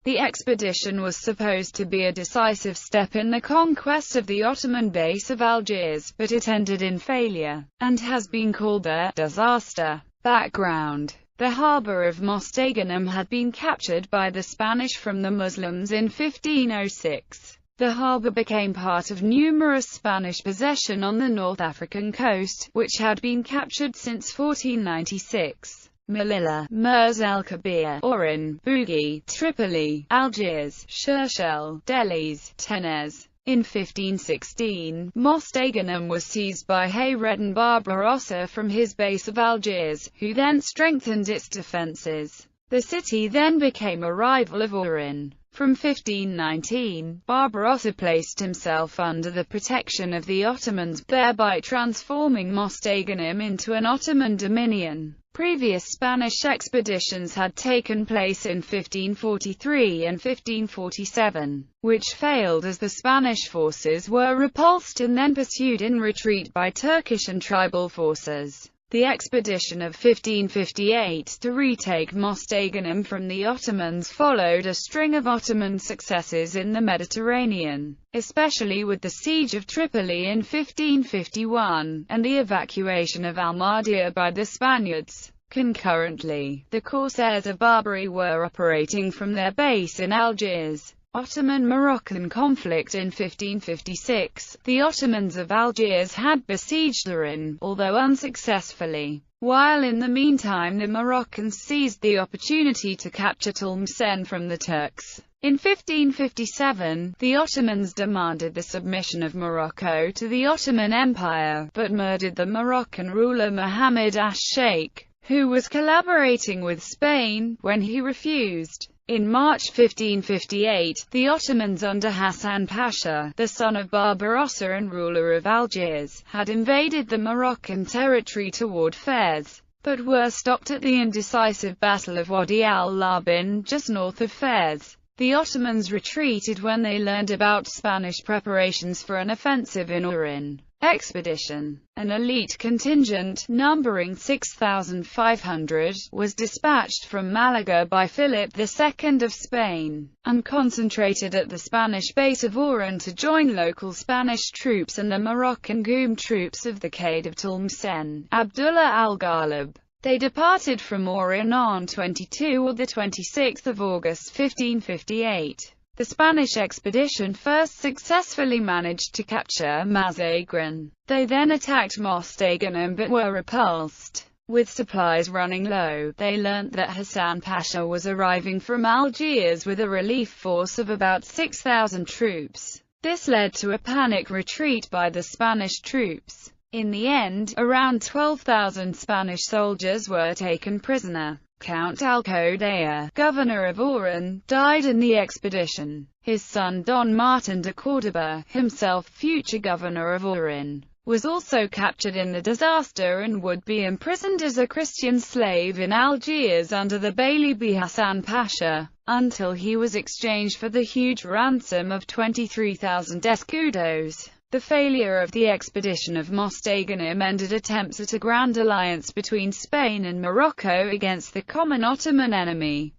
The expedition was supposed to be a decisive step in the conquest of the Ottoman base of Algiers, but it ended in failure, and has been called a disaster. Background: the harbour of Mostaganem had been captured by the Spanish from the Muslims in 1506. The harbour became part of numerous Spanish possessions on the North African coast, which had been captured since 1496. Melilla, Mers el Kabir, Oran, Bougie, Tripoli, Algiers, Shershel, Delis, Tenes. In 1516, Mostaganem was seized by Hayreddin Barbarossa from his base of Algiers, who then strengthened its defences. The city then became a rival of Oran. From 1519, Barbarossa placed himself under the protection of the Ottomans, thereby transforming Mostaganem into an Ottoman dominion. Previous Spanish expeditions had taken place in 1543 and 1547, which failed as the Spanish forces were repulsed and then pursued in retreat by Turkish and tribal forces. The expedition of 1558 to retake Mostaganem from the Ottomans followed a string of Ottoman successes in the Mediterranean, especially with the siege of Tripoli in 1551, and the evacuation of Almadia by the Spaniards. Concurrently, the corsairs of Barbary were operating from their base in Algiers. Ottoman-Moroccan conflict in 1556, the Ottomans of Algiers had besieged Oran, although unsuccessfully. While in the meantime the Moroccans seized the opportunity to capture Tlemcen from the Turks. In 1557, the Ottomans demanded the submission of Morocco to the Ottoman Empire, but murdered the Moroccan ruler Mohammed Ash-Sheikh, who was collaborating with Spain, when he refused. In March 1558, the Ottomans under Hasan Pasha, the son of Barbarossa and ruler of Algiers, had invaded the Moroccan territory toward Fez, but were stopped at the indecisive Battle of Wadi al-Labin, just north of Fez. The Ottomans retreated when they learned about Spanish preparations for an offensive in Oran. Expedition. An elite contingent, numbering 6,500, was dispatched from Malaga by Philip II of Spain, and concentrated at the Spanish base of Oran to join local Spanish troops and the Moroccan Goum troops of the Caid of Tlemcen, Abdullah al-Ghalib. They departed from Oran on 22 or 26 August 1558. The Spanish expedition first successfully managed to capture Mazagran. They then attacked Mostaganem but were repulsed. With supplies running low, they learnt that Hasan Pasha was arriving from Algiers with a relief force of about 6,000 troops. This led to a panic retreat by the Spanish troops. In the end, around 12,000 Spanish soldiers were taken prisoner. Count Alcaudete, governor of Oran, died in the expedition. His son Don Martín de Córdoba, himself future governor of Oran, was also captured in the disaster and would be imprisoned as a Christian slave in Algiers under the beylerbey Hasan Pasha, until he was exchanged for the huge ransom of 23,000 escudos. The failure of the expedition of Mostaganem ended attempts at a grand alliance between Spain and Morocco against the common Ottoman enemy.